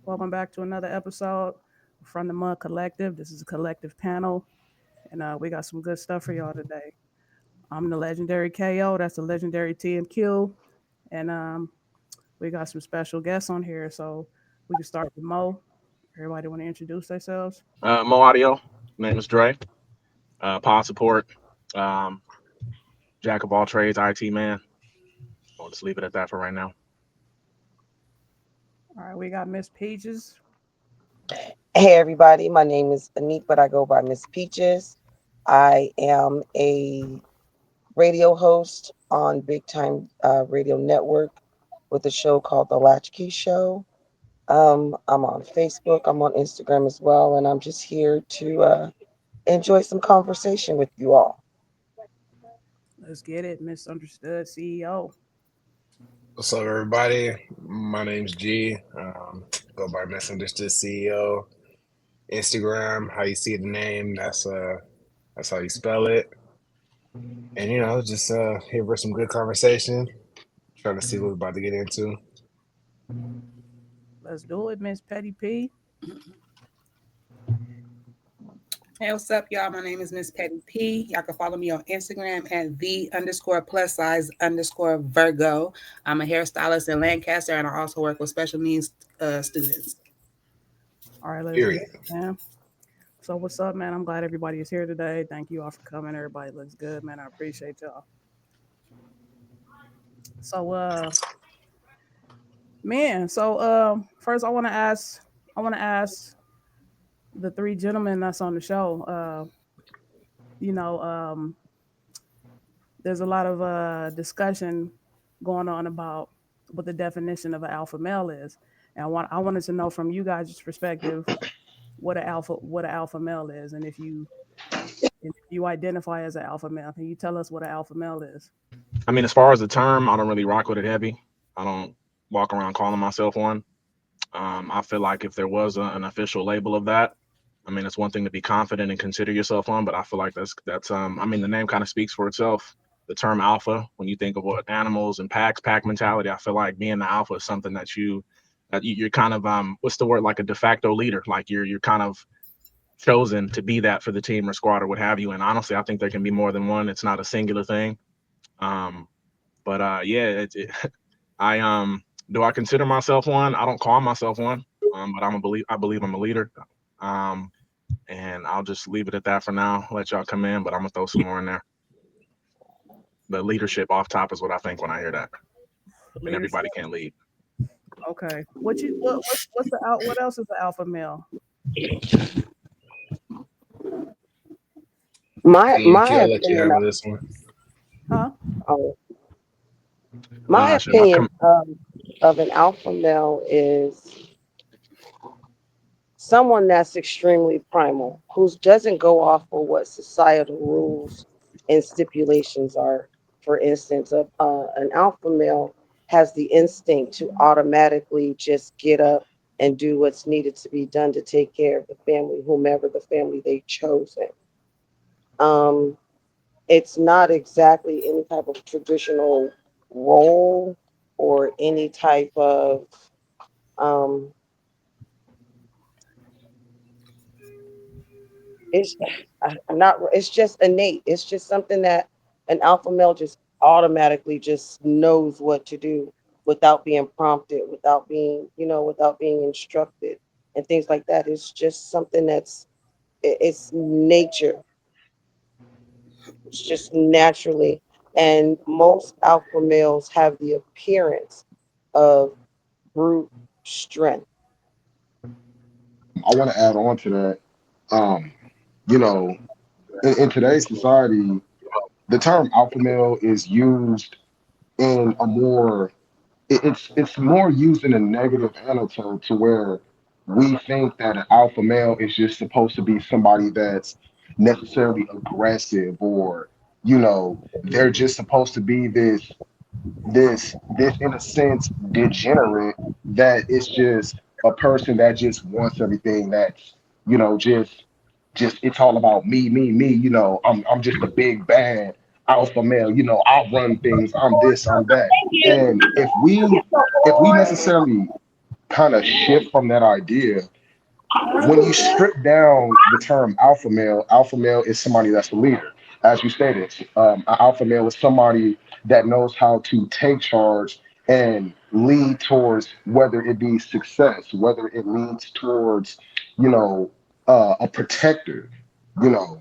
Welcome back to another episode from the Mud Collective. This is a collective panel, and we got some good stuff for y'all today. I'm the legendary KO. That's the legendary TMQ, and we got some special guests on here. So we can start with Mo. Everybody want to introduce themselves? Mo Audio. Name is Dre. Pod support. Um, Jack of all trades, IT man. I'll just leave it at that for right now. All right, we got Miss Peaches. Hey everybody, my name is Anik, but I go by Miss Peaches. I am a radio host on Big Time Radio Network with a show called The Latchkey Show. I'm on Facebook, I'm on Instagram as well, and I'm just here to enjoy some conversation with you all. Let's get it, Misunderstood CEO. What's up, everybody? My name's G. Go by Misunderstood CEO. Instagram, how you see the name, that's how you spell it. And just here for some good conversation. Trying to see what we're about to get into. Let's do it, Miss Petty P. Hey, what's up, y'all? My name is Miss Petty P. Y'all can follow me on Instagram at the_plus size_Virgo. I'm a hairstylist in Lancaster, and I also work with special needs students. All right, let's get Period. it, man. So what's up, man? I'm glad everybody is here today. Thank you all for coming. Everybody looks good, man. I appreciate y'all. So man, so first I wanna ask the three gentlemen that's on the show. You know, there's a lot of discussion going on about what the definition of an alpha male is. And I wanted to know from you guys' perspective what an alpha male is, and if you identify as an alpha male, can you tell us what an alpha male is? I mean, as far as the term, I don't really rock with it heavy. I don't walk around calling myself one. I feel like if there was an official label of that, I mean, it's one thing to be confident and consider yourself one, but I feel like that's I mean, the name kind of speaks for itself. The term alpha, when you think of what animals and pack mentality, I feel like being the alpha is something that you're kind of what's the word, like a de facto leader, like you're kind of chosen to be that for the team or squad or what have you. And honestly, I think there can be more than one. It's not a singular thing. Um, but yeah, I do I consider myself one? I don't call myself one, but I believe I'm a leader. Um, and I'll just leave it at that for now. Let y'all come in, but I'm gonna throw some more in there. But leadership off top is what I think when I hear that. And Leadership. everybody can't lead. Okay. What else is the alpha male? My TMQ, I'll let you opinion handle this one. Huh? of my Shit, my opinion of an alpha male is someone that's extremely primal, who doesn't go off of what societal rules and stipulations are. For instance, an alpha male has the instinct to automatically just get up and do what's needed to be done to take care of the family, whomever the family they've chosen. Um, it's not exactly any type of traditional role or any type of um, it's not, it's just innate. It's just something that an alpha male just automatically just knows what to do without being prompted, without being, without being instructed and things like that. It's just something that's it's nature. It's just naturally. And most alpha males have the appearance of brute strength. I want to add on to that. Um, you know, in today's society, the term alpha male is used in a more it's more used in a negative annotate to where we think that an alpha male is just supposed to be somebody that's necessarily aggressive or they're just supposed to be this in a sense degenerate that it's just a person that just wants everything that's just it's all about me. I'm just a big bad alpha male. I'll run things. I'm this, I'm that. And if we necessarily kind of shift from that idea. When you strip down the term alpha male is somebody that's a leader. As you stated, an alpha male is somebody that knows how to take charge and lead towards whether it be success, whether it leads towards, you know, a protector, you know.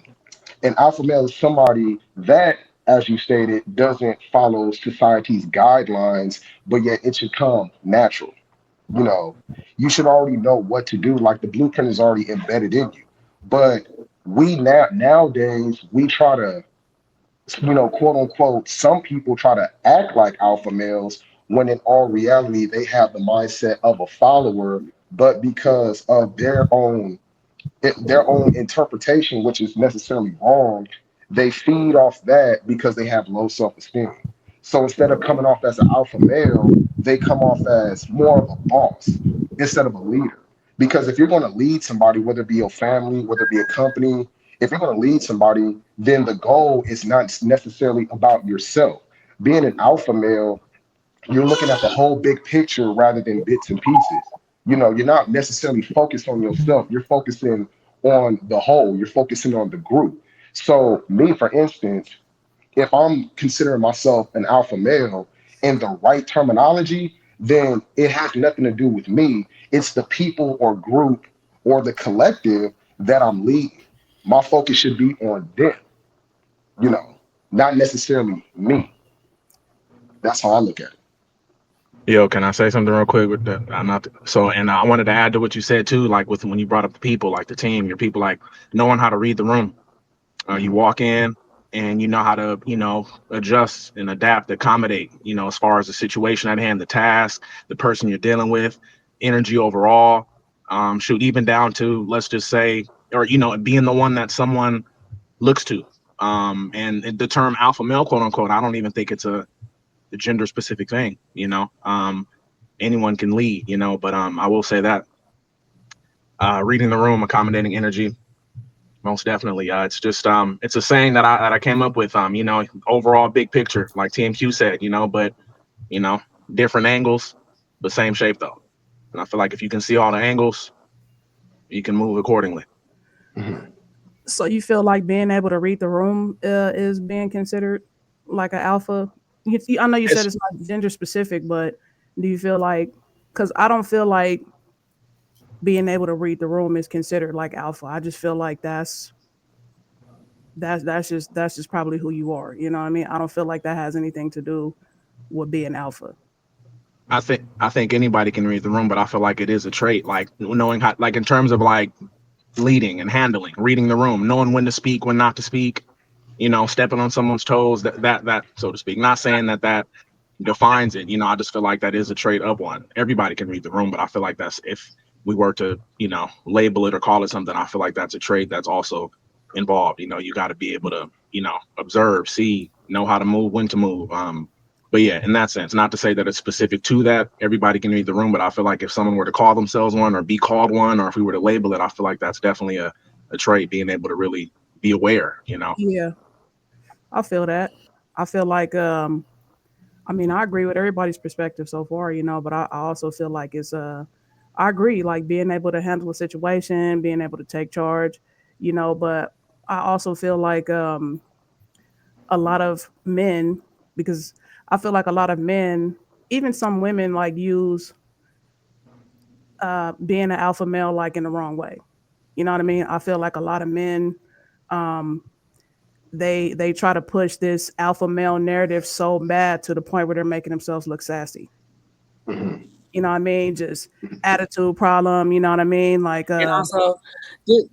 An alpha male is somebody that, as you stated, doesn't follow society's guidelines, but yet it should come natural. You know, you should already know what to do. Like the blueprint is already embedded in you. But we nowadays we try to, quote unquote, some people try to act like alpha males when in all reality they have the mindset of a follower, but because of their own interpretation, which is necessarily wrong, they feed off that because they have low self esteem. So instead of coming off as an alpha male, they come off as more of a boss instead of a leader. Because if you're going to lead somebody, whether it be your family, whether it be a company, if you're going to lead somebody, then the goal is not necessarily about yourself. Being an alpha male, you're looking at the whole big picture rather than bits and pieces. You're not necessarily focused on yourself. You're focusing on the whole. You're focusing on the group. So me, for instance, if I'm considering myself an alpha male in the right terminology, then it has nothing to do with me. It's the people or group or the collective that I'm leading. My focus should be on them, you know, not necessarily me. That's how I look at it. Yo, can I say something real quick with that? I'm not so, and I wanted to add to what you said too, like with when you brought up the people, like the team, your people, like knowing how to read the room. You Mhm. walk in and you know how to, adjust and adapt, accommodate, as far as the situation at hand, the task, the person you're dealing with, energy overall. Shoot, even down to, let's just say, or, being the one that someone looks to. And the term alpha male, quote unquote, I don't even think it's a gender specific thing, anyone can lead, but I will say that reading the room, accommodating energy, most definitely. It's just it's a saying that I came up with. Overall big picture, like TMQ said, but you know, different angles, but same shape though. And I feel like if you can see all the angles, you can move accordingly. Mhm. So you feel like being able to read the room is being considered like an alpha? I know you said It's it's not gender specific, but do you feel like? Because I don't feel like being able to read the room is considered like alpha. I just feel like that's just probably who you are. You know what I mean? I don't feel like that has anything to do with being alpha. I think anybody can read the room, but I feel like it is a trait, like knowing how, like in terms of like leading and handling, reading the room, knowing when to speak, when not to speak, stepping on someone's toes, that so to speak. Not saying that defines it. I just feel like that is a trait of one. Everybody can read the room, but I feel like that's if we were to, label it or call it something, I feel like that's a trait that's also involved. You got to be able to, observe, see, know how to move, when to move. But yeah, in that sense, not to say that it's specific to that. Everybody can read the room, but I feel like if someone were to call themselves one or be called one, or if we were to label it, I feel like that's definitely a trait, being able to really be aware. Yeah, I feel that. I feel like I mean, I agree with everybody's perspective so far, but I also feel like I agree, like being able to handle a situation, being able to take charge, but I also feel like a lot of men, because I feel like a lot of men, even some women, like use being an alpha male like in the wrong way. You know what I mean? I feel like a lot of men, um, they try to push this alpha male narrative so bad to the point where they're making themselves look sassy. Mhm. You know what I mean? Just attitude problem, you know what I mean? Like And also, ju-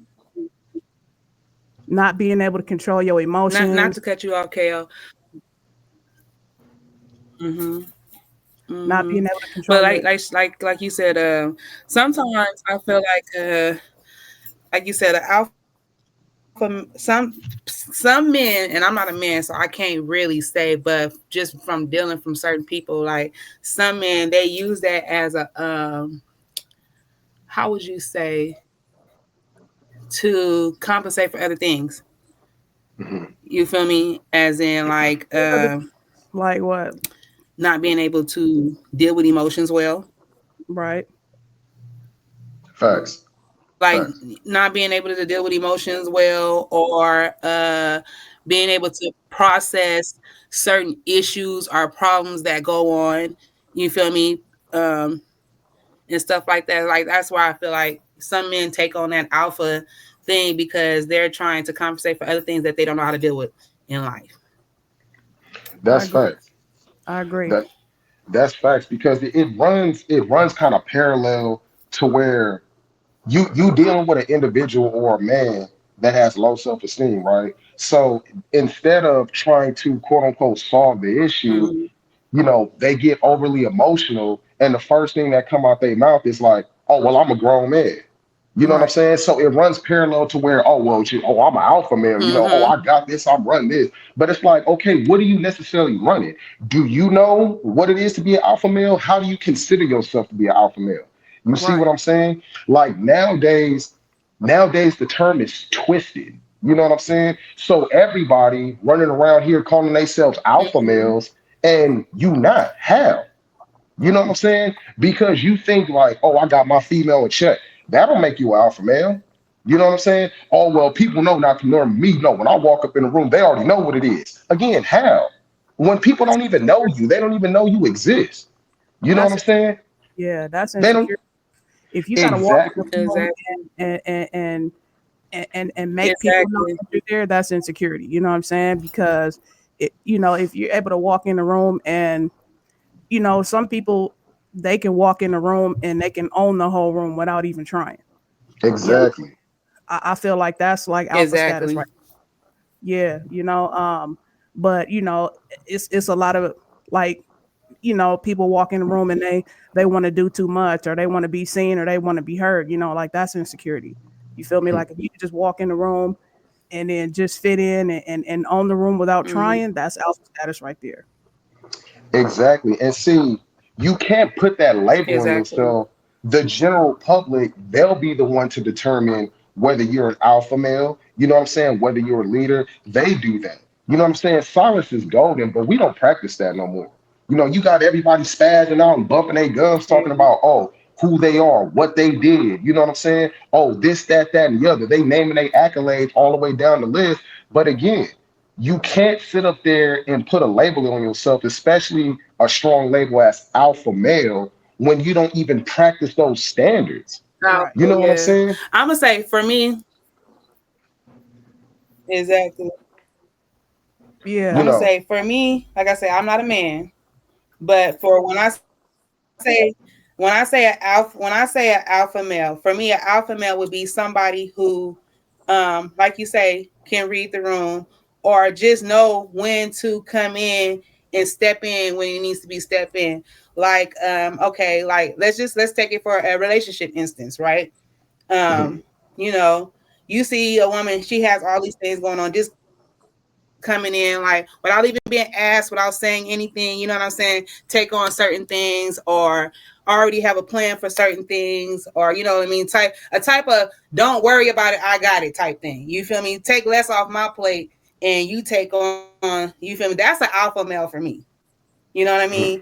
not being able to control your not emotions, to cut you off, Kale. hmm not hmm being able to control But your like you said, sometimes I feel like you said, some men, and I'm not a man, so I can't really say, but just from dealing from certain people, like some men, they use that as a how would you say, to compensate for other things. Mhm. You feel me? As in like like what? not being able to deal with emotions well. Right. Facts. like Facts. not being able to deal with emotions well, or being able to process certain issues or problems that go on. You feel me? Um, and stuff like that. Like that's why I feel like some men take on that alpha thing because they're trying to compensate for other things that they don't know how to deal with in life. I That's agree. facts. I agree. That that's facts because it runs kind of parallel to where you dealing with an individual or a man that has low self-esteem, right? So instead of trying to quote unquote solve the issue, Mm-hmm. they get overly emotional, and the first thing that come out their mouth is like, "Oh, well, I'm a grown man." You know what I'm Right. saying? So it runs parallel to where, oh, well, I'm an alpha male. Oh, Mm-hmm. I got this. I'm running this. But it's like, okay, what are you necessarily running? Do you know what it is to be an alpha male? How do you consider yourself to be an alpha male? You see what Right. I'm saying? Like nowadays the term is twisted. You know what I'm saying? So everybody running around here calling themselves alpha Mm-hmm. males, and you not. How? You know what I'm saying? Because you think like, oh, I got my female in check. That'll make you an alpha male. You know what I'm saying? Oh, well, people know not to norm me. No, when I walk up in the room, they already know what it is. Again, how? When people That's don't even know you, they don't even know you exist. You know what that's I'm saying? yeah, that's They don't insecure. If you gotta walk in the exactly, room Exactly. and make people know Exactly. that you're there, that's insecurity. You know what I'm saying? Because if you're able to walk in the room and some people they can walk in the room and they can own the whole room without even trying. You know, exactly, I feel like that's like alpha status, Exactly. right? Yeah, but it's a lot of like people walk in the room and they want to do too much or they want to be seen or they want to be heard. Like that's insecurity. You feel me? Like if you could just walk in the room and then just fit in and own the room without Mm-hmm. trying, that's alpha status right there. exactly. And see, you can't put that label on Exactly. yourself. The general public, they'll be the one to determine whether you're an alpha male, you know what I'm saying? Whether you're a leader, they do that. You know what I'm saying? Silence is golden, but we don't practice that no more. You got everybody spazzing out and bumping their gums talking Mm-hmm. about, oh, who they are, what they did. You know what I'm saying? Oh, this, that, and the other. They naming their accolades all the way down the list. But again, you can't sit up there and put a label on yourself, especially a strong label as alpha male, when you don't even practice those standards. Right. You Alpha, know what I'm yeah. saying? I'm gonna say for me, exactly. You I'm Yeah. gonna know, say for me, like I said, I'm not a man, but for when I say an alpha male, for me, an alpha male would be somebody who, like you say, can read the room or just know when to come in and step in when it needs to be step in. Like, okay, like let's take it for a relationship instance, right? mhm, Um, you know, you see a woman, she has all these things going on, just coming in like without even being asked, without saying anything, you know what I'm saying? Take on certain things or already have a plan for certain things, or type a type of don't worry about it, I got it type thing. You feel me? Take less off my plate and you take on, you feel me? That's an alpha male for me. You know what I mean?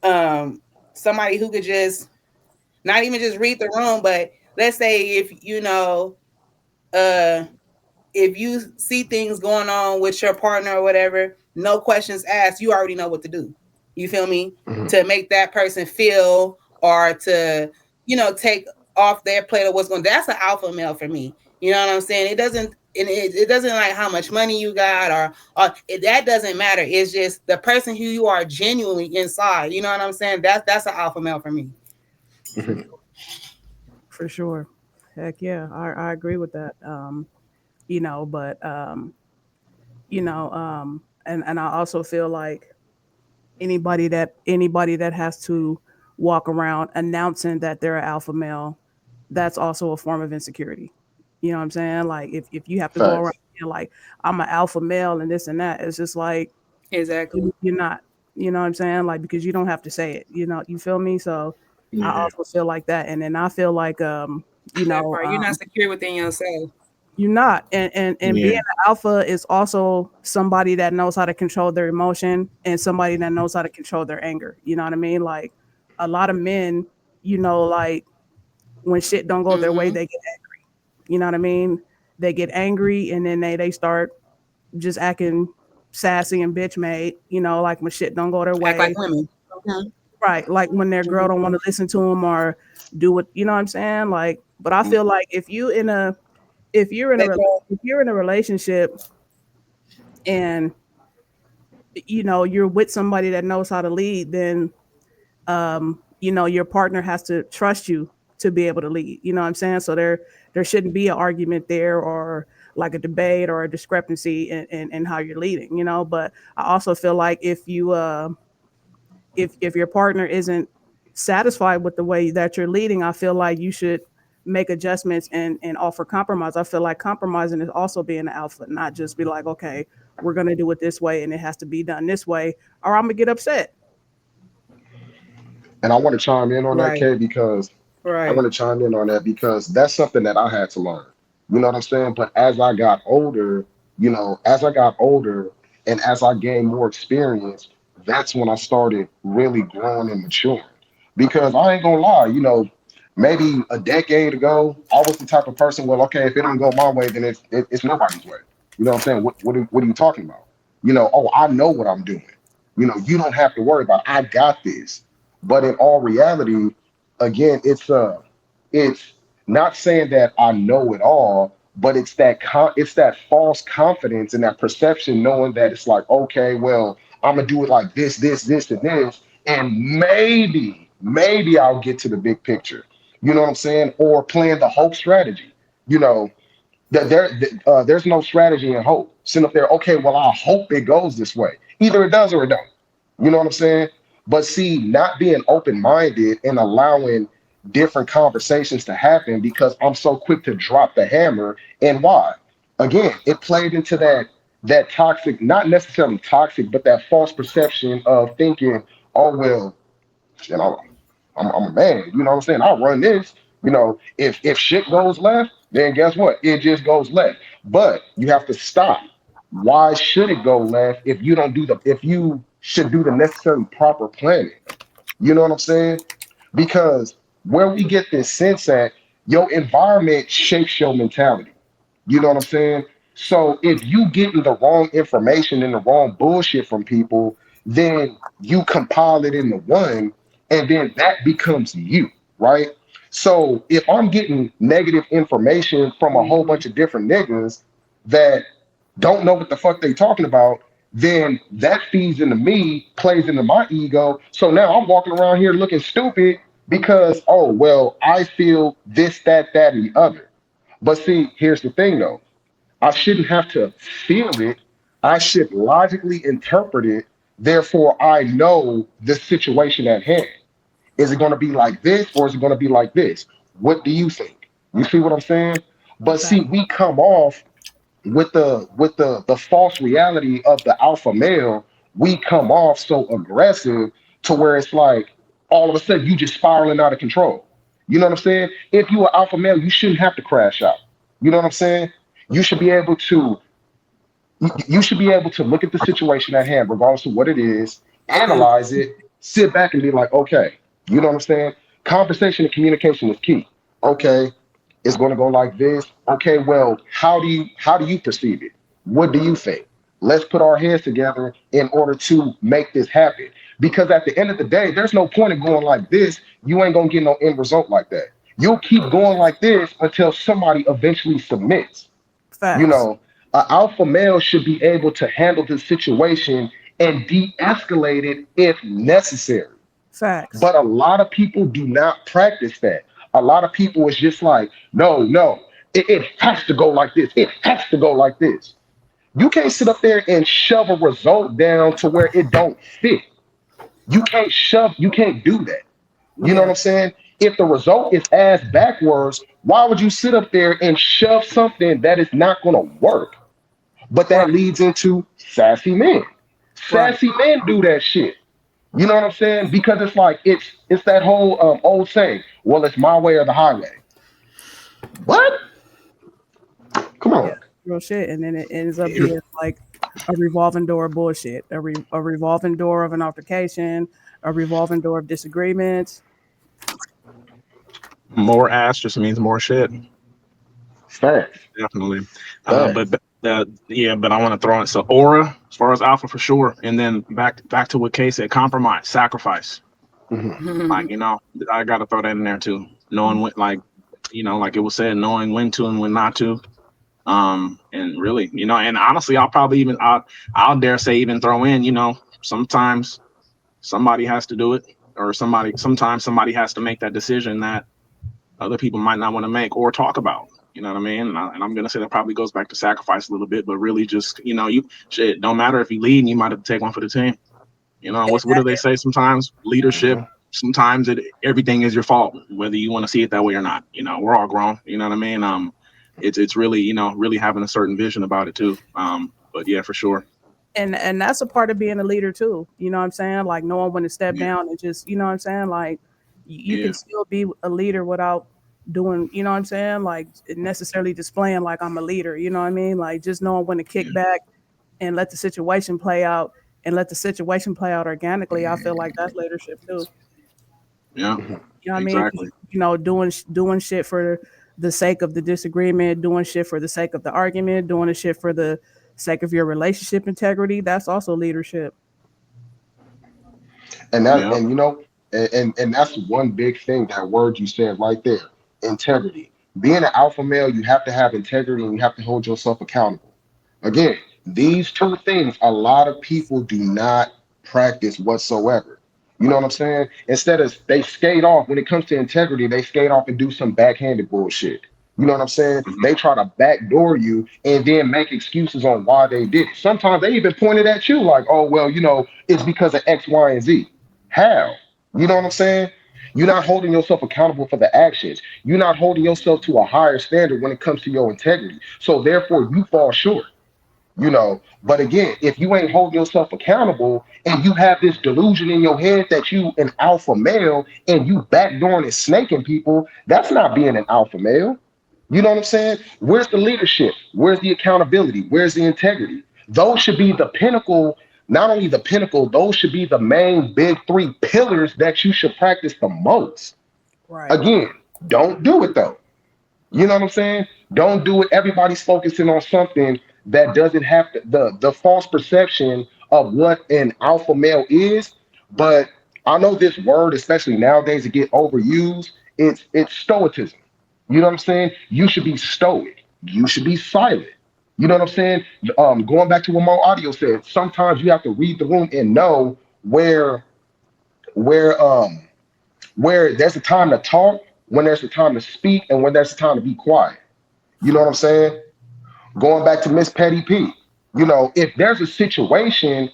Um, somebody who could just not even just read the room, but let's say if uh if you see things going on with your partner or whatever, no questions asked, you already know what to do. You feel me? mhm, To make that person feel or to, take off their plate of what's going. That's an alpha male for me. You know what I'm saying? It doesn't like how much money you got that doesn't matter. It's just the person who you are genuinely inside. You know what I'm saying? That's an alpha male for me. For mhm. sure. For sure. Heck yeah, I agree with that. But and I also feel like anybody that has to walk around announcing that they're an alpha male, that's also a form of insecurity. You know what I'm saying? Like if you have to go around Facts. like I'm an alpha male and this and that, it's just like Exactly. you're not. You know what I'm saying? Like because you don't have to say it. You feel me? So I Yeah. also feel like that, and then I feel like you That know part. You're not secure within yourself. you're not, and being Yeah. an alpha is also somebody that knows how to control their emotion and somebody that knows how to control their anger. You know what I mean? Like a lot of men, like when shit don't go their way, Mm-hmm. they get, you know what I mean? They get angry and then they start just acting sassy and bitch made, like when shit don't go their Act like way. women. Mm-hmm. Right. Like when their girl don't want to listen to them or do what, you know what I'm saying? Like, but I feel like They go. if you're in a relationship and you're with somebody that knows how to lead, then your partner has to trust you to be able to lead. You know what I'm saying? So there shouldn't be an argument there or like a debate or a discrepancy in how you're leading. But I also feel like if your partner isn't satisfied with the way that you're leading, I feel like you should make adjustments and offer compromise. I feel like compromising is also being an alpha, not just be like, okay, we're gonna do it this way and it has to be done this way, or I'm gonna get upset. And I want to chime in on that, Right. Kay, because I Right. want to chime in on that because that's something that I had to learn. You know what I'm saying? But as I got older, as I got older and as I gained more experience, that's when I started really growing and maturing. Because I ain't gonna lie, maybe a decade ago, I was the type of person, well, okay, if it don't go my way, then it's nobody's way. You know what I'm saying? What are you talking about? Oh, I know what I'm doing. You don't have to worry about it. I got this. But in all reality, again, it's not saying that I know it all, but it's that false confidence and that perception, knowing that it's like, okay, well, I'm gonna do it like this, and this, and maybe I'll get to the big picture. You know what I'm saying? Or playing the hope strategy. You know, there's no strategy in hope. Sitting up there, okay, well, I hope it goes this way. Either it does or it don't. You know what I'm saying? But see, not being open minded and allowing different conversations to happen because I'm so quick to drop the hammer. And why? Again, it played into that toxic, not necessarily toxic, but that false perception of thinking, oh well, you know, I'm a man. You know what I'm saying? I run this. If shit goes left, then guess what? It just goes left. But you have to stop. Why should it go left if you should do the necessary proper planning? You know what I'm saying? Because where we get this sense at, your environment shapes your mentality. You know what I'm saying? So if you getting the wrong information and the wrong bullshit from people, then you compile it into one, and then that becomes you, right? So if I'm getting negative information from a whole Mhm. bunch of different niggas that don't know what the fuck they talking about, then that feeds into me, plays into my ego. So now I'm walking around here looking stupid because, oh, well, I feel this, that, and the other. But see, here's the thing though. I shouldn't have to feel it. I should logically interpret it. Therefore, I know the situation at hand. Is it going to be like this or is it going to be like this? What do you think? You see what I'm saying? But see, Fact. we come off with the false reality of the alpha male. We come off so aggressive to where it's like all of a sudden you just spiraling out of control. You know what I'm saying? If you are alpha male, you shouldn't have to crash out. You know what I'm saying? You should be able to you should be able to look at the situation at hand, regardless of what it is, And analyze it, sit back and be like, okay, you know what I'm saying? Conversation and communication is key. Okay, it's going to go like this. Okay, well, how do you perceive it? What do you think? Let's put our heads together in order to make this happen. Because at the end of the day, there's no point in going like this. You ain't gonna get no end result like that. You'll keep going like this until somebody eventually submits. You Facts. know, an alpha male should be able to handle the situation and de-escalate it if necessary. Facts. But a lot of people do not practice that. A lot of people is just like, no, no, it has to go like this. It has to go like this. You can't sit up there and shove a result down to where it don't fit. You can't do that. You know what Yeah. I'm saying? If the result is ass backwards, why would you sit up there and shove something that is not going to work? But Right. that leads into sassy men. Right. Sassy men do that shit. You know what I'm saying? Because it's like it's that whole old saying. Well, it's my way or the highway. What? Come Yeah. on. Real shit. And then it ends up being like a revolving door of bullshit, a revolving door of an altercation, a revolving door of disagreements. More ass just means more shit. Facts. Definitely. Facts. Yeah, but I want to throw in so aura as far as alpha for sure, and then back to what Kay said: compromise, sacrifice. Hmm. Like I got to throw that in there too. Knowing when, like it was said, knowing when to and when not to. And really, and honestly, I'll dare say even throw in, sometimes somebody has to do it, or sometimes somebody has to make that decision that other people might not want to make or talk about. You know what I mean? And I'm gonna say that probably goes back to sacrifice a little bit, but really just you shit. Don't matter if you lead, and you might have to take one for the team. What do they say? Sometimes leadership. Hmm. Sometimes everything is your fault, whether you want to see it that way or not. We're all grown. You know what I mean? It's really really having a certain vision about it too. But yeah, for sure. And that's a part of being a leader too. You know what I'm saying? Like knowing when to step Yeah, down and just, you know what I'm saying? Like you yeah, can still be a leader without doing, you know what I'm saying? Like necessarily displaying like I'm a leader, you know what I mean? Like just knowing when to kick yeah, back and let the situation play out and let the situation play out organically. I feel like that's leadership too. yeah. You know what I mean? 'Cause, Exactly. doing shit for the sake of the disagreement, doing shit for the sake of the argument, doing the shit for the sake of your relationship integrity. That's also leadership. And that, Yeah. and you know, and that's one big thing. That word you said right there, integrity. Being an alpha male, you have to have integrity, and you have to hold yourself accountable. Again, these two things a lot of people do not practice whatsoever. You know what I'm saying? Instead of they skate off when it comes to integrity, they skate off and do some backhanded bullshit. You know what I'm saying? Hmm. They try to backdoor you and then make excuses on why they did it. Sometimes they even pointed at you like, oh, well, it's because of X, Y, and Z. How? You know what I'm saying? You're not holding yourself accountable for the actions. You're not holding yourself to a higher standard when it comes to your integrity. So therefore, you fall short. But again, if you ain't holding yourself accountable and you have this delusion in your head that you an alpha male and you backdooring and snaking people, that's not being an alpha male. You know what I'm saying? Where's the leadership? Where's the accountability? Where's the integrity? Those should be the pinnacle. Not only the pinnacle, those should be the main big three pillars that you should practice the most. Right. Again, don't do it though. You know what I'm saying? Don't do it. Everybody's focusing on something that doesn't have the false perception of what an alpha male is. But I know this word, especially nowadays, it get overused. It's stoicism. You know what I'm saying? You should be stoic. You should be silent. You know what I'm saying? Going back to what Mo Audio said, sometimes you have to read the room and know where where um where there's a time to talk, when there's a time to speak, and when there's a time to be quiet. You know what I'm saying? Going back to Miss Petty P, if there's a situation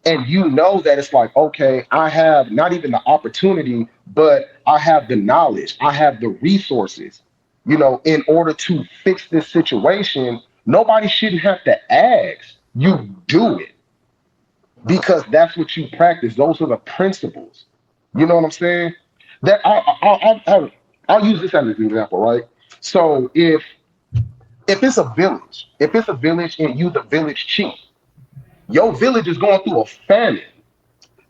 and you know that it's like, okay, I have not even the opportunity, but I have the knowledge, I have the resources, in order to fix this situation, nobody shouldn't have to ask. You do it because that's what you practice. Those are the principles. You know what I'm saying? That I'll use this as an example, right? So if it's a village and you the village chief, your village is going through a famine.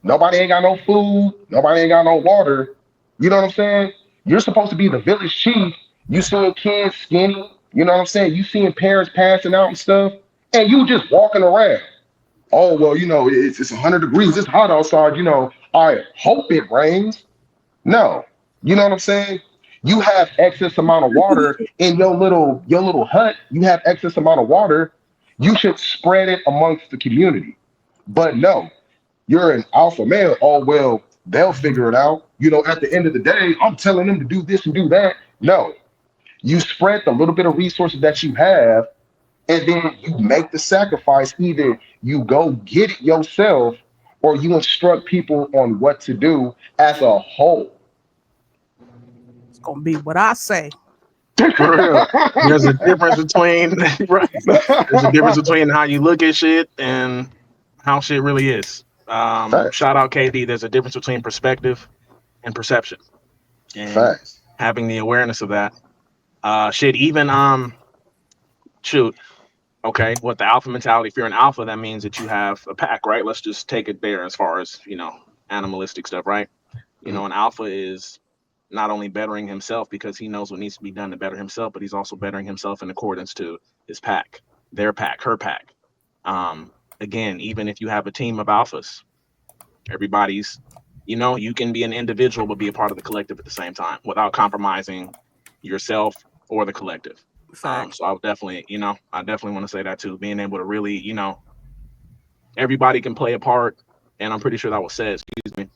Nobody ain't got no food. Nobody ain't got no water. You know what I'm saying? You're supposed to be the village chief. You seeing kids skinny. You know what I'm saying? You seeing parents passing out and stuff, and you just walking around. Oh well, it's 100 degrees. It's hot outside. I hope it rains. No, you know what I'm saying? You have excess amount of water in your little hut. You have excess amount of water. You should spread it amongst the community. But no, you're an alpha male. Oh well, they'll figure it out. At the end of the day, I'm telling them to do this and do that. No, you spread the little bit of resources that you have, and then you make the sacrifice. Either you go get it yourself, or you instruct people on what to do as a whole. It's gonna be what I say. For real. There's a difference between right. There's a difference between how you look at shit and how shit really is. Facts. Shout out KD. There's a difference between perspective and perception, and Facts. having the awareness of that. Shit. Even shoot. Okay, what the alpha mentality? If you're an alpha, that means that you have a pack, right? Let's just take it there as far as animalistic stuff, right? Mhm. An alpha is not only bettering himself because he knows what needs to be done to better himself, but he's also bettering himself in accordance to his pack, their pack, her pack. Again, even if you have a team of alphas, everybody's, you can be an individual but be a part of the collective at the same time without compromising yourself or the collective. Facts. So I would definitely, I definitely want to say that too, being able to really, everybody can play a part, and I'm pretty sure that was said, excuse me,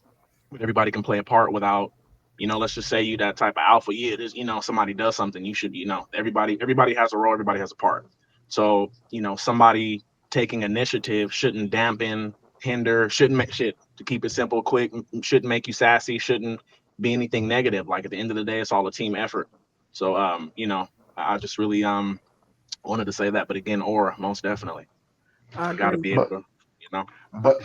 but everybody can play a part without, let's just say you that type of alpha. Yeah, there's, somebody does something, you should, everybody has a role, everybody has a part. So, somebody taking initiative shouldn't dampen, hinder, shouldn't make shit, to keep it simple, quick, shouldn't make you sassy, shouldn't be anything negative. Like at the end of the day, it's all a team effort. So, I just really wanted to say that. But again, aura, most definitely. I Got to agree. be able But to, you know. but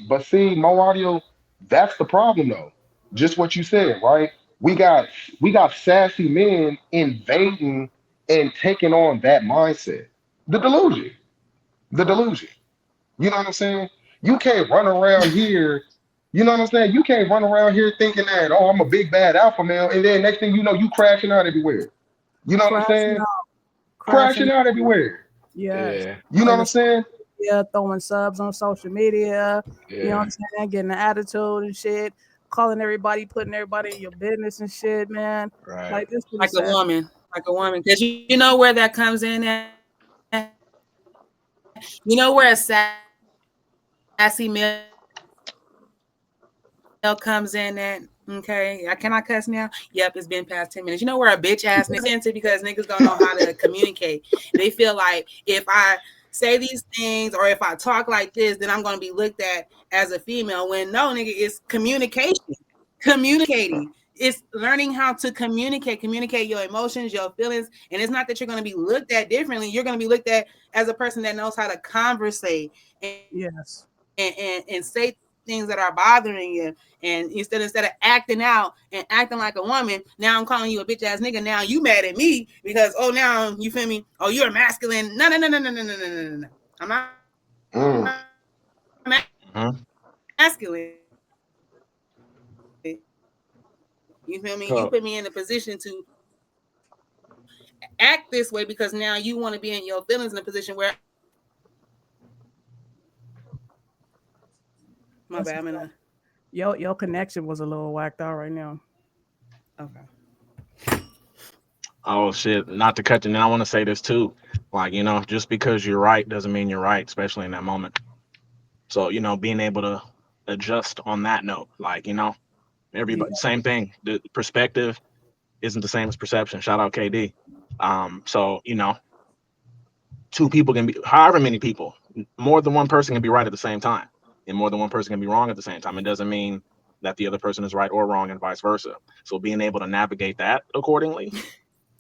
but see, Mo Audio, that's the problem though. Just what you said, right? We got sassy men invading and taking on that mindset. The delusion. The delusion. You know what I'm saying? You can't run around here. You know what I'm saying? You can't run around here thinking that, oh, I'm a big bad alpha male, and then next thing you know, you crashing out everywhere. You know what I'm Crashing saying? out, crashing Crashing out out. everywhere. Yes. Yeah, You know On what the I'm social saying? media, throwing subs on social media. You know what yeah, I'm saying? Getting an attitude and shit. Calling everybody, putting everybody in your business and shit, man. right. Like this shit Like is a sad. woman, like a woman, because you know where that comes in at. You know where a sassy male comes in at. Okay, can I cuss now? Yep, it's been past 10 minutes. You know where a bitch ass nigga comes in at? Sensitive because niggas don't know how to communicate. They feel like if I say these things or if I talk like this, then I'm gonna be looked at as a female. When no, nigga, it's communicating. It's learning how to communicate your emotions, your feelings. And it's not that you're going to be looked at differently. You're going to be looked at as a person that knows how to conversate Yes. and say things that are bothering you. And instead of acting out and acting like a woman, now I'm calling you a bitch ass nigga. Now you mad at me because, oh, now you feel me? Oh, you're masculine. No. I'm not masculine. Mm. Mhm. You feel me? You put me in a position to So act this way because now you want to be in your feelings in a position where I'm not in my feelings. My That's bad. a I'm in fact. a Your connection was a little whacked out right now. okay. Oh shit! Not to cut you. And I want to say this too. Like, just because you're right doesn't mean you're right, especially in that moment. So, being able to adjust on that note, like, Yeah. everybody, same thing. The perspective isn't the same as perception. Shout out KD. So, two people can be, however many people, more than one person can be right at the same time, and more than one person can be wrong at the same time. It doesn't mean that the other person is right or wrong, and vice versa. So, being able to navigate that accordingly,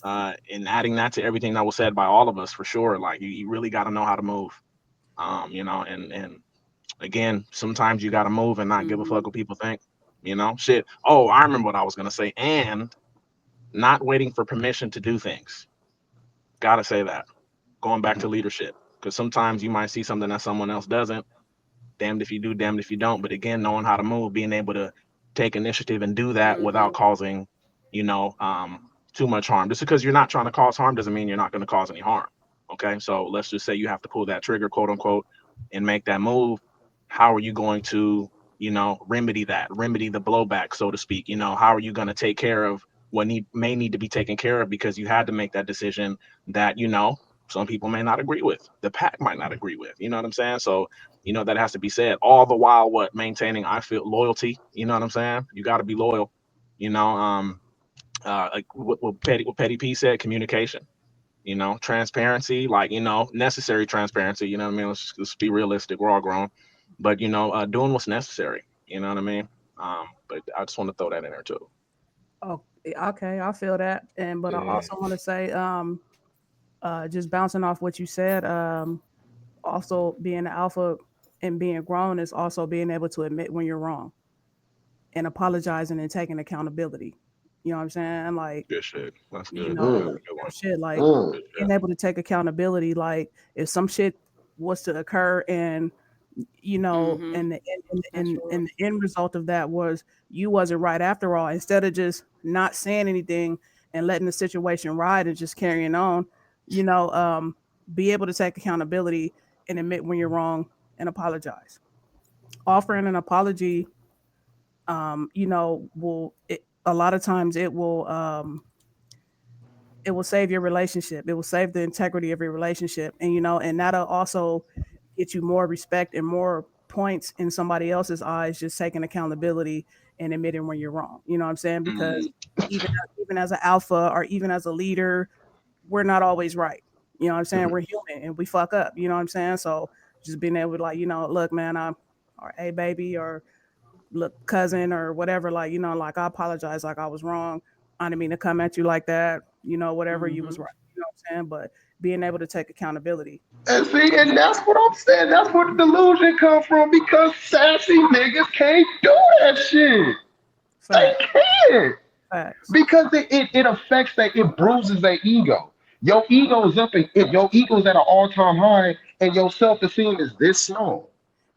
and adding that to everything that was said by all of us, for sure. Like, you really got to know how to move. And again, sometimes you got to move and not give a Mm-hmm. fuck what people think. Shit. Oh, I remember what I was gonna say. And not waiting for permission to do things. Gotta say that. Going back to leadership, because sometimes you might see something that someone else doesn't. Damned if you do, damned if you don't. But again, knowing how to move, being able to take initiative and do that Mm-hmm. without causing, you know, um, too much harm. Just because you're not trying to cause harm doesn't mean you're not going to cause any harm. Okay, so let's just say you have to pull that trigger, quote unquote, and make that move. How are you going to, remedy that, remedy the blowback, so to speak? How are you going to take care of what may need to be taken care of because you had to make that decision that some people may not agree with, the pack might not agree with. You know what I'm saying? So that has to be said. All the while, what maintaining, I feel, loyalty. You know what I'm saying? You got to be loyal. You know, like what Petty P said, communication. Transparency, like necessary transparency. You know what I mean? Let's be realistic. We're all grown, but doing what's necessary. You know what I mean? But I just want to throw that in there too. Oh, okay, I feel that. And but I yeah, also want to say, just bouncing off what you said, also being an alpha and being grown is also being able to admit when you're wrong and apologizing and taking accountability. You know what I'm saying? Like, Good shit. That's you good. know, That's Mm. a good real one. shit. Like Mm. Good being shit. able to take accountability. Like if some shit was to occur and Mm-hmm. That's real. and the end result of that was you wasn't right after all. Instead of just not saying anything and letting the situation ride and just carrying on, you know, be able to take accountability and admit when you're wrong and apologize. Offering an apology, a lot of times it will save your relationship. It will save the integrity of your relationship, and and that'll also get you more respect and more points in somebody else's eyes. Just taking accountability and admitting when you're wrong. You know what I'm saying? Because Mm, even as an alpha or even as a leader, we're not always right. You know what I'm saying? mhm. We're human and we fuck up. You know what I'm saying? So just being able to look, man, or hey baby, or look cousin or whatever, like I apologize, like I was wrong. I didn't mean to come at you like that, whatever, you was Mm-hmm. right. You know what I'm saying? But being able to take accountability. And see, and that's what I'm saying. That's where the delusion come from because sassy niggas can't do that shit. They Fact. can't. Facts. Because it affects that, it bruises their ego. Your ego is up and your ego's at an all-time high, and your self-esteem is this small.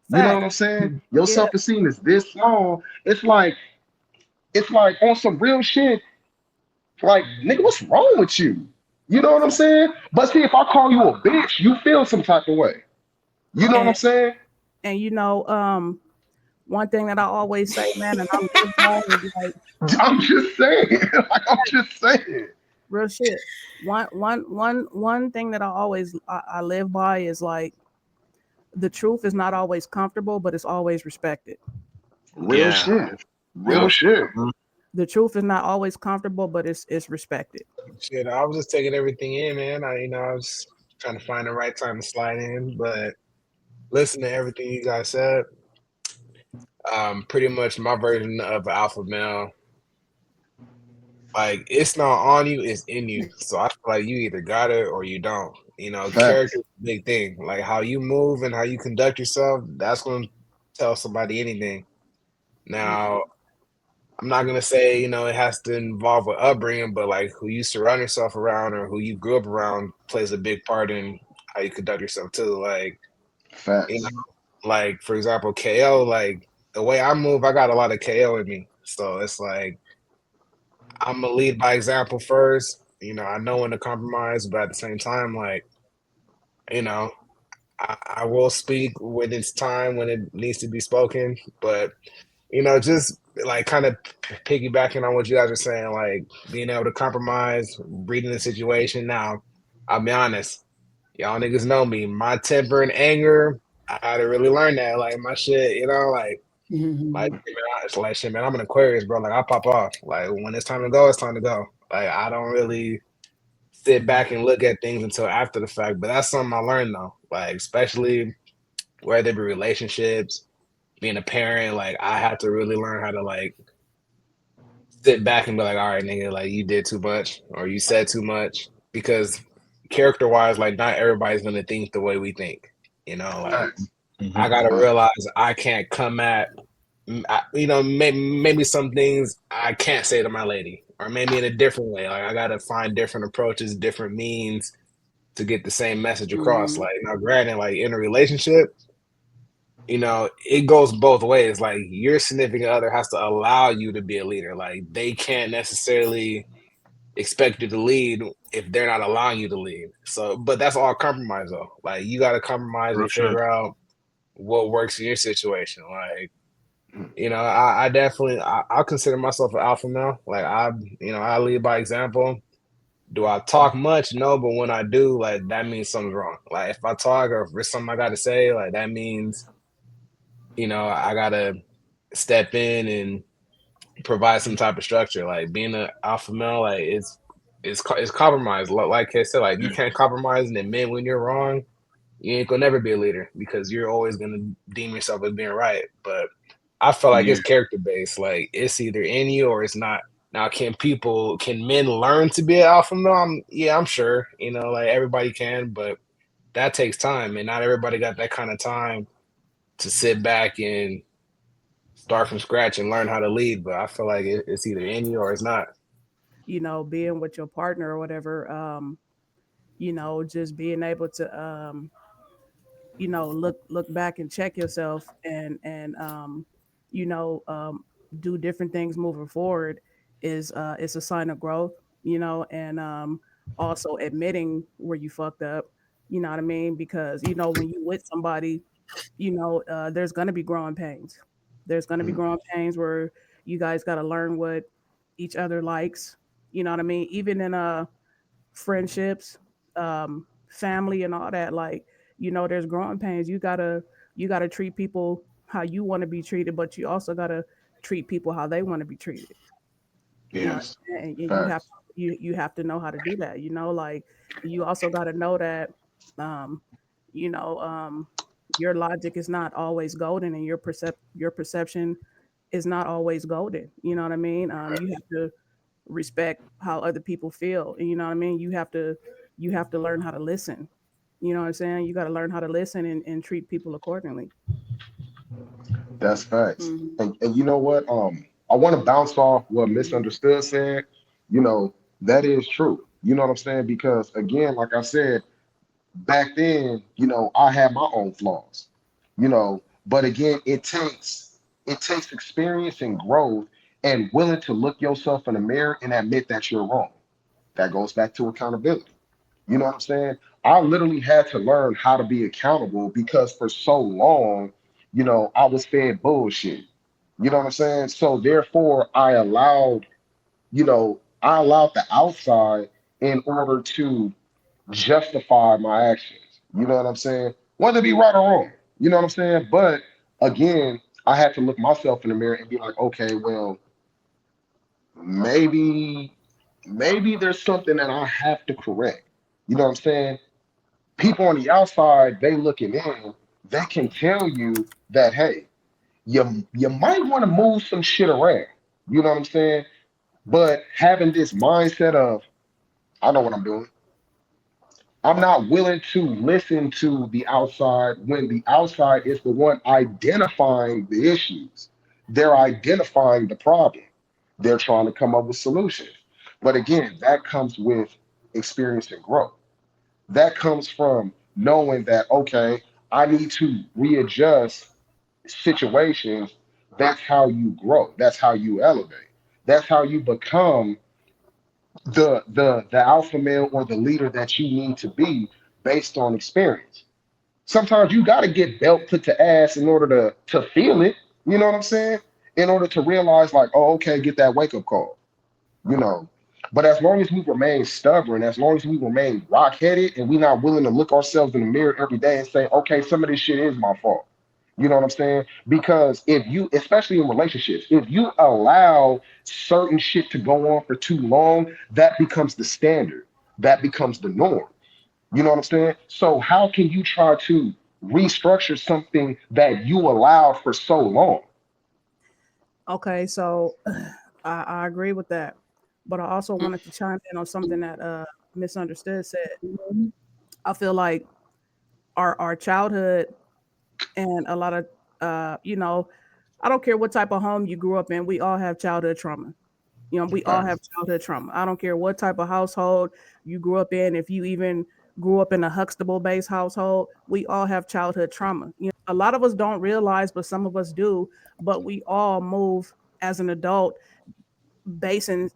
You know what Fact. I'm saying? Your Yeah. self-esteem is this small. It's like on some real shit. Like, nigga, what's wrong with you? You know what I'm saying? But see, if I call you a bitch, you feel some type of way. You know what And I'm saying? and one thing that I always say, man, and I live by is like I'm just saying. Like, I'm just saying. real shit. One thing that I live by is like the truth is not always comfortable, but it's always respected. Real Yeah. shit. Real Real shit. shit. The truth is not always comfortable, but it's respected. Shit, I was just taking everything in, man. I was trying to find the right time to slide in, but listen to everything you guys said. Pretty much my version of alpha male. Like it's not on you, it's in you. So I feel like you either got it or you don't. Character Facts. is a big thing. Like how you move and how you conduct yourself, that's gonna tell somebody anything. Now, I'm not gonna say, it has to involve with upbringing, but like who you surround yourself around or who you grew up around plays a big part in how you conduct yourself too. Like, you know, Facts. like for example, KO, like the way I move, I got a lot of KO in me. So it's like I'm gonna lead by example first. I know when to compromise, but at the same time, like, you know, I will speak when it's time, when it needs to be spoken. But, just like kind of piggybacking on what you guys are saying, like being able to compromise, reading the situation. Now, I'll be honest, y'all niggas know me. My temper and anger, I had to really learn that. Like my shit, like, Mm-hmm. man, it's like shit, man. I'm an Aquarius, bro. Like I pop off. Like when it's time to go, it's time to go. Like I don't really sit back and look at things until after the fact. But that's something I learned though. Like especially where there be relationships, being a parent. Like I had to really learn how to like sit back and be like, all right, nigga, like you did too much or you said too much because character wise, like not everybody's gonna think the way we think. Like Facts. Hmm. I gotta Facts. realize I can't come at maybe some things I can't say to my lady, or maybe in a different way. Like I gotta find different approaches, different means to get the same message across. Mm-hmm. Like now, granted, like in a relationship, it goes both ways. Like your significant other has to allow you to be a leader. Like they can't necessarily expect you to lead if they're not allowing you to lead. So, but that's all compromise though. Like you got to compromise Real and shit. figure out what works in your situation. Like I definitely I'll consider myself an alpha male. Like I lead by example. Do I talk much? No, but when I do, like that means something's wrong. Like if I talk or if there's something I gotta say, like that means, I gotta step in and provide some type of structure. Like being an alpha male, like it's compromise. Like I said, like you can't compromise and admit when you're wrong, you ain't gonna never be a leader because you're always gonna deem yourself as being right. But I feel like Yeah. it's character based. Like it's either in you or it's not. Now, can men learn to be an alpha male? Yeah, I'm sure. Like everybody can, but that takes time, and not everybody got that kind of time to sit back and start from scratch and learn how to lead. But I feel like it's either in you or it's not. Being with your partner or whatever, just being able to look back and check yourself, and you know do different things moving forward is a sign of growth. And also admitting where you fucked up. You know what I mean? Because when you with somebody, there's gonna be growing pains. There's gonna be Mm, growing pains where you guys got to learn what each other likes. You know what I mean? Even in friendships, family, and all that. Like, there's growing pains. You gotta treat people how you want to be treated, but you also gotta treat people how they want to be treated. yes, And you have facts. you have to know how to do that. Like you also got to know that, um, you know, um, your logic is not always golden, and your perception is not always golden. You know what I mean? You have to respect how other people feel, and you know what I mean. You have to learn how to listen. You know what I'm saying? You got to learn how to listen and treat people accordingly. That's facts. Mhm. And you know what? I want to bounce off what Misunderstood said. That is true. You know what I'm saying? Because again, like I said, back then, I had my own flaws. But again, it takes experience and growth and willing to look yourself in the mirror and admit that you're wrong. That goes back to accountability. You know what I'm saying? I literally had to learn how to be accountable because for so long, I was fed bullshit. You know what I'm saying? So therefore, I allowed the outside in order to justify my actions. You know what I'm saying? Whether it be right or wrong. You know what I'm saying? But again, I had to look myself in the mirror and be like, okay, well, maybe, maybe there's something that I have to correct. You know what I'm saying? People on the outside, they looking in, they can tell you that, hey, you might want to move some shit around. You know what I'm saying? But having this mindset of, I know what I'm doing. I'm not willing to listen to the outside when the outside is the one identifying the issues. They're identifying the problem. They're trying to come up with solutions. But again, that comes with experience and growth. That comes from knowing that, okay, I need to readjust situations. That's how you grow. That's how you elevate. That's how you become the alpha male or the leader that you need to be based on experience. Sometimes you got to get belt put to ass in order to feel it. You know what I'm saying? In order to realize, like, oh, okay, get that wake up call. you know. But as long as we remain stubborn, as long as we remain rock headed, and we're not willing to look ourselves in the mirror every day and say, okay, some of this shit is my fault. You know what I'm saying? Because if you, especially in relationships, if you allow certain shit to go on for too long, that becomes the standard. That becomes the norm. You know what I'm saying? So how can you try to restructure something that you allowed for so long? Okay, so I agree with that, but I also wanted to chime in on something that Misunderstood said. I feel like our childhood and a lot of I don't care what type of home you grew up in, we all have childhood trauma. We all have Facts. childhood trauma. I don't care what type of household you grew up in. If you even grew up in a Huxtable based household, we all have childhood trauma. A lot of us don't realize, but some of us do. But we all move as an adult basing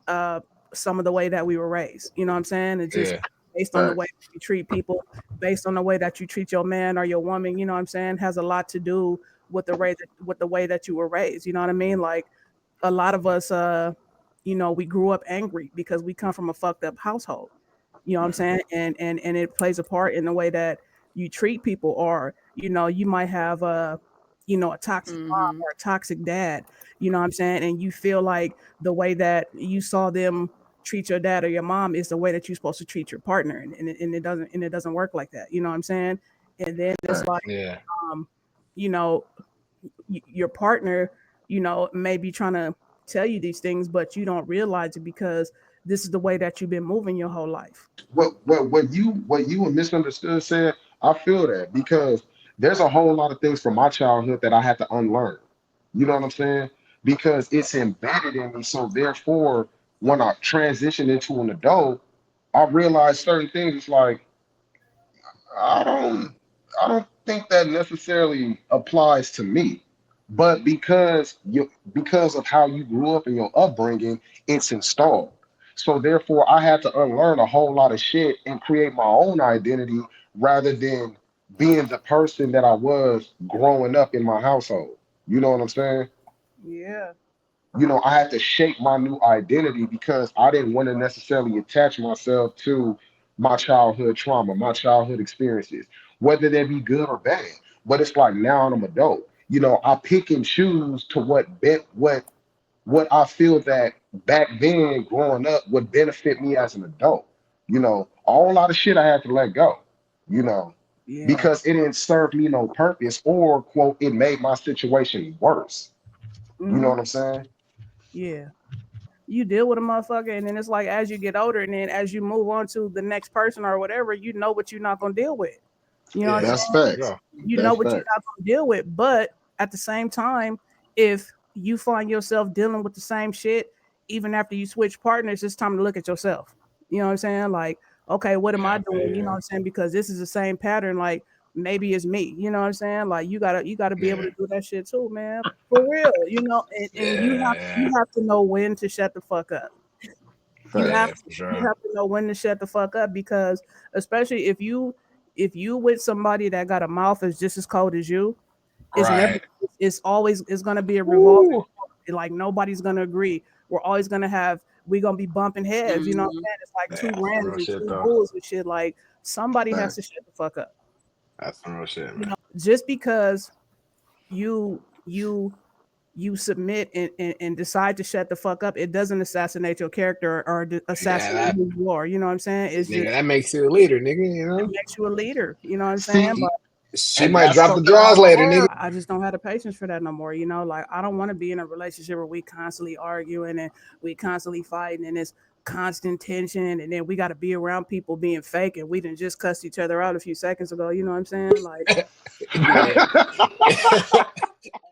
some of the way that we were raised. You know what I'm saying? It's just Yeah. based on the way Facts. that you treat people, based on the way that you treat your man or your woman. You know what I'm saying? Has a lot to do with the way that you were raised. You know what I mean? Like a lot of us, we grew up angry because we come from a fucked up household. You know what I'm saying? And it plays a part in the way that you treat people, or you might have a toxic mom Mhm. or a toxic dad. You know what I'm saying? And you feel like the way that you saw them treat your dad or your mom is the way that you're supposed to treat your partner, and it doesn't work like that. You know what I'm saying? And then it's Facts. like, Yeah. um, you know, your partner, may be trying to tell you these things, but you don't realize it because this is the way that you've been moving your whole life. What you and Misunderstood said, I feel that because there's a whole lot of things from my childhood that I had to unlearn. You know what I'm saying? Because it's embedded in me. So therefore, when I transition into an adult, I realize certain things. It's like I don't, I don't. think that necessarily applies to me, but because of how you grew up in your upbringing, it's installed. So therefore, I had to unlearn a whole lot of shit and create my own identity rather than being the person that I was growing up in my household. You know what I'm saying? Yeah. I had to shape my new identity because I didn't want to necessarily attach myself to my childhood trauma, my childhood experiences, whether they be good or bad. But it's like now I'm adult. I pick and choose to what I feel that back then growing up would benefit me as an adult. A whole lot of shit I had to let go, you know, Yeah. because it didn't serve me no purpose or quote, it made my situation worse. You know Mm-hmm. what I'm saying? Yeah. You deal with a motherfucker, and then it's like as you get older, and then as you move on to the next person or whatever, you know what you're not gonna deal with. You know what I'm Yeah, That's saying? for facts. sure. You know That's what you're facts. not gonna deal with, but at the same time, if you find yourself dealing with the same shit, even after you switch partners, it's time to look at yourself. You know what I'm saying? Like, okay, what am Yeah, I I feel doing? You know what you. I'm saying? Because this is the same pattern. Like maybe it's me. You know what I'm saying? Like you gotta be able Yeah, to do that shit too, man. For real. And you yeah, have to know when to shut the fuck up. You Facts. have yeah, to for you sure. have to know when to shut the fuck up because especially if you with somebody that got a mouth as just as cold as you, it's never Right. it's gonna be a revolving Ooh. door. Like nobody's gonna agree. We're always gonna have we gonna be bumping heads, you know what I'm Mhm. saying? It's like Yeah, two that's some randoms real and shit two though. bulls and shit. Like somebody has to Facts. shut the fuck up. That's some real shit, man. Just because you you you submit and decide to shut the fuck up, it doesn't assassinate your character or Yeah, assassinate that who you are. You know what I'm saying? It's nigga, just that makes you a leader, nigga. it makes you a leader. You know what I'm saying? See, She and might that's drop the something I draws later, nigga. learned. I just don't have the patience for that no more. Like I don't want to be in a relationship where we constantly arguing and we constantly fighting and it's constant tension and then we got to be around people being fake and we didn't just cuss each other out a few seconds ago. You know what I'm saying? Like Yeah.